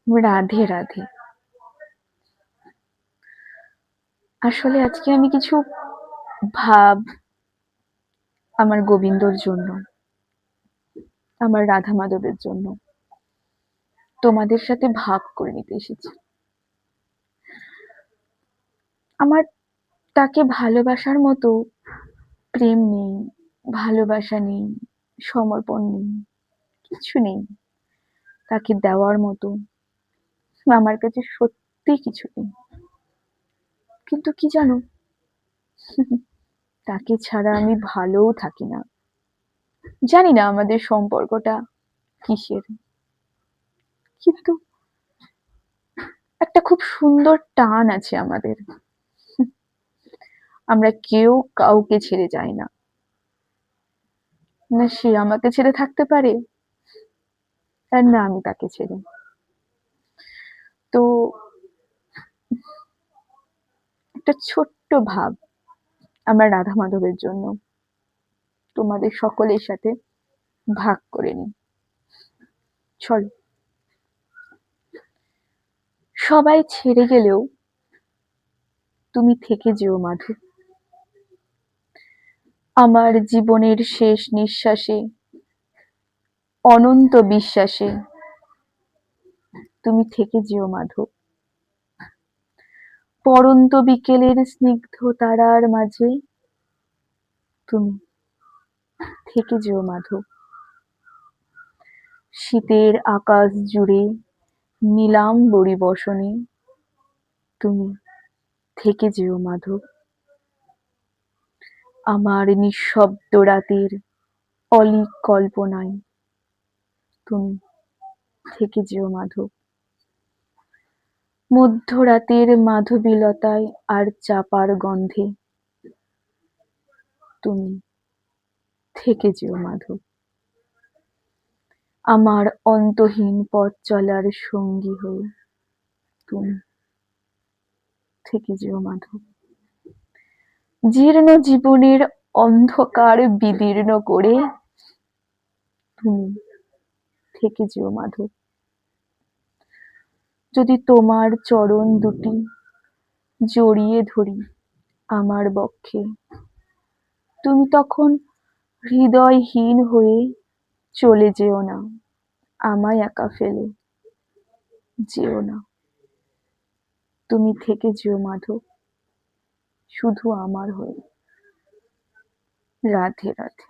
রাধে রাধে। আসলে আজকে আমি কিছু ভাব আমার গোবিন্দর জন্য, আমার রাধা মাধবের জন্য তোমাদের সাথে ভাগ করে নিতে এসেছি। আমার তাকে ভালোবাসার মতো প্রেম নেই, ভালোবাসা নেই, সমর্পণ নেই, কিছু নেই তাকে দেওয়ার মতো। আমার কাছে সত্যি কিছু নেই। কিন্তু কি জানো, তাকে ছাড়া আমি ভালোও থাকি না। জানি না আমাদের সম্পর্কটা কিসের, কিন্তু একটা খুব সুন্দর টান আছে আমাদের। আমরা কেউ কাউকে ছেড়ে যাই না, না সে আমাকে ছেড়ে থাকতে পারে আর না আমি তাকে ছেড়ে। তো একটা ছোট্ট ভাব আমার রাধা মাধবের জন্য তোমাদের সকলের সাথে ভাগ করে নিই। চলো। সবাই ছেড়ে গেলেও তুমি থেকে যেও মাধু। আমার জীবনের শেষ নিঃশ্বাসে, অনন্ত বিশ্বাসে তুমি থেকে যেও মাধু। পড়ন্ত বিকেলের স্নিগ্ধ তারার মাঝে তুমি থেকে যেও মাধু। শীতের আকাশ জুড়ে নীলাম্বরী বসনে তুমি থেকে যেও মাধু। আমার নিঃশব্দ রাতের অলীক কল্পনায় তুমি থেকে যেও মাধু। মধ্যরাতের মাধবীলতায় আর চাপার গন্ধে তুমি থেকে যেও মাধু। আমার অন্তহীন পথ চলার সঙ্গী হয়ে তুমি থেকে যেও মাধু। জীর্ণ জীবনের অন্ধকার বিদীর্ণ করে তুমি থেকে যেও মাধু। যদি তোমার চরণ দুটি জড়িয়ে ধরি আমার বক্ষে, তুমি তখন হৃদয়হীন হয়ে চলে যেও না, আমায় একা ফেলে যেও না। তুমি থেকে যেও মাধব, শুধু আমার হয়ে। রাধে রাধে।